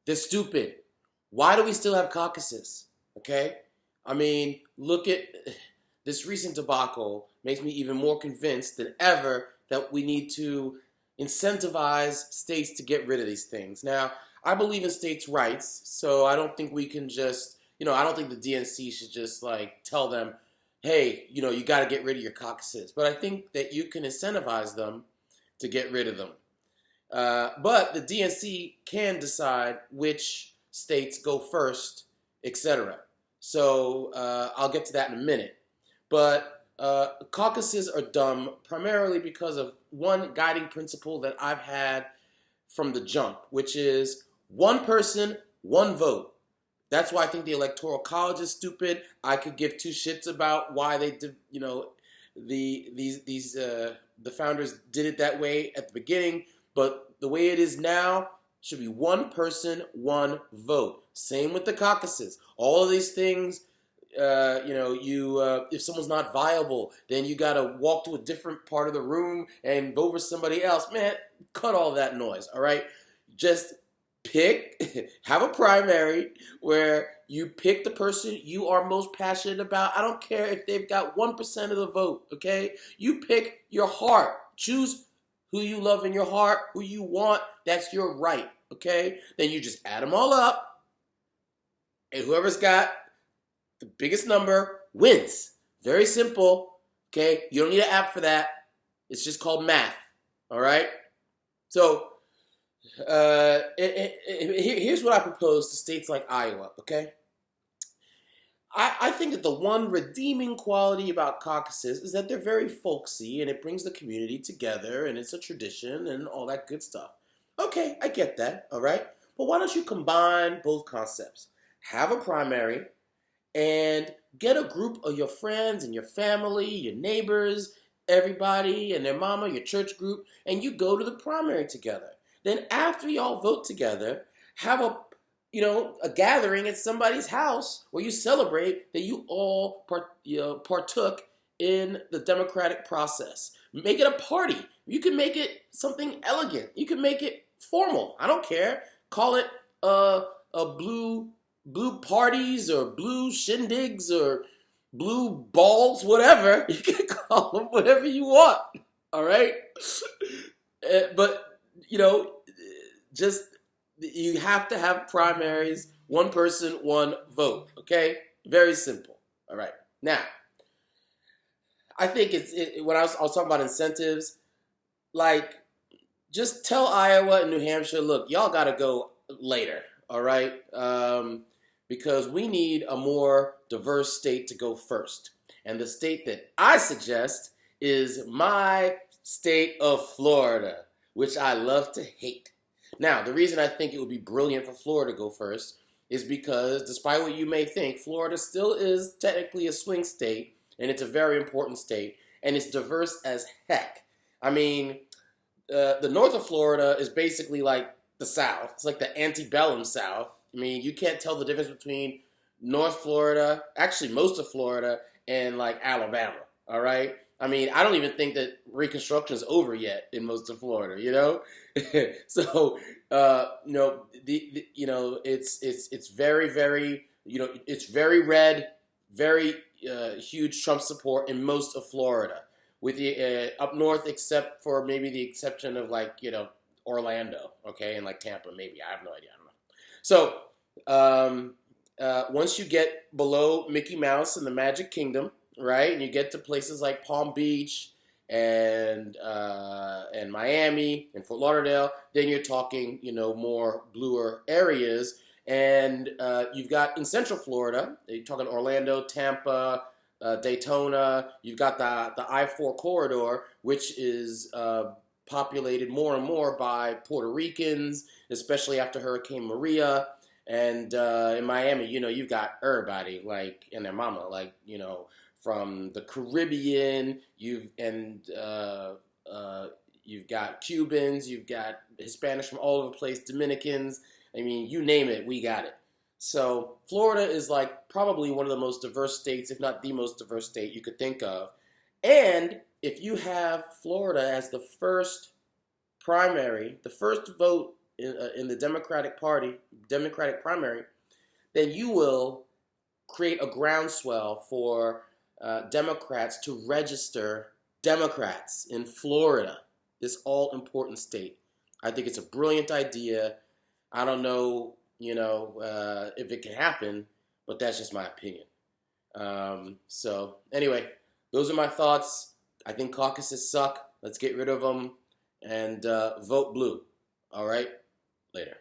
They're stupid. Why do we still have caucuses? Okay? I mean, look at this recent debacle makes me even more convinced than ever that we need to incentivize states to get rid of these things. Now, I believe in states' rights, so I don't think we can just, I don't think the DNC should just like tell them, hey, you got to get rid of your caucuses. But I think that you can incentivize them to get rid of them. But the DNC can decide which states go first, etc. So I'll get to that in a minute. But caucuses are dumb primarily because of one guiding principle that I've had from the jump, which is one person, one vote. That's why I think the Electoral College is stupid. I could give two shits about why they did, the founders did it that way at the beginning. But the way it is now should be one person, one vote. Same with the caucuses. All of these things, if someone's not viable, then you got to walk to a different part of the room and vote for somebody else. Man, cut all that noise, all right? Just have a primary where you pick the person you are most passionate about. I don't care if they've got 1% of the vote, okay? You pick your heart. Choose who you love in your heart, who you want. That's your right, okay? Then you just add them all up, and whoever's got the biggest number wins. Very simple, okay? You don't need an app for that. It's just called math, all right? So here's what I propose to states like Iowa, okay? I think that the one redeeming quality about caucuses is that they're very folksy and it brings the community together and it's a tradition and all that good stuff. Okay, I get that, all right? But why don't you combine both concepts? Have a primary and get a group of your friends and your family, your neighbors, everybody and their mama, your church group, and you go to the primary together. Then after y'all vote together, have a gathering at somebody's house where you celebrate that you all partook in the democratic process. Make it a party. You can make it something elegant. You can make it formal. I don't care. Call it a blue parties or blue shindigs or blue balls, whatever. You can call them whatever you want. All right? But you have to have primaries, one person, one vote, okay? Very simple, all right? Now, I think when I was talking about incentives, like, just tell Iowa and New Hampshire, look, y'all got to go later, all right? Because we need a more diverse state to go first. And the state that I suggest is my state of Florida, which I love to hate. Now, the reason I think it would be brilliant for Florida to go first is because, despite what you may think, Florida still is technically a swing state, and it's a very important state, and it's diverse as heck. I mean, the north of Florida is basically like the South. It's like the antebellum South. I mean, you can't tell the difference between North Florida, actually most of Florida, and like Alabama, all right? I mean, I don't even think that Reconstruction is over yet in most of Florida, So, it's very, very, it's very red, very huge Trump support in most of Florida, with the up north, except for maybe the exception of Orlando, okay, and like Tampa, maybe. I have no idea. I don't know. So, once you get below Mickey Mouse and the Magic Kingdom, right, and you get to places like Palm Beach and Miami and Fort Lauderdale, then you're talking, more bluer areas. And you've got in Central Florida, you're talking Orlando, Tampa, Daytona. You've got the I-4 corridor, which is populated more and more by Puerto Ricans, especially after Hurricane Maria. And in Miami, you've got everybody, and their mama, from the Caribbean, you've got Cubans, you've got Hispanics from all over the place, Dominicans. I mean, you name it, we got it. So Florida is probably one of the most diverse states, if not the most diverse state you could think of. And if you have Florida as the first primary, the first vote in the Democratic Party, Democratic primary, then you will create a groundswell for Democrats to register Democrats in Florida, this all-important state. I think it's a brilliant idea. I don't know, if it can happen, but that's just my opinion. So anyway, those are my thoughts. I think caucuses suck. Let's get rid of them and vote blue. All right, later.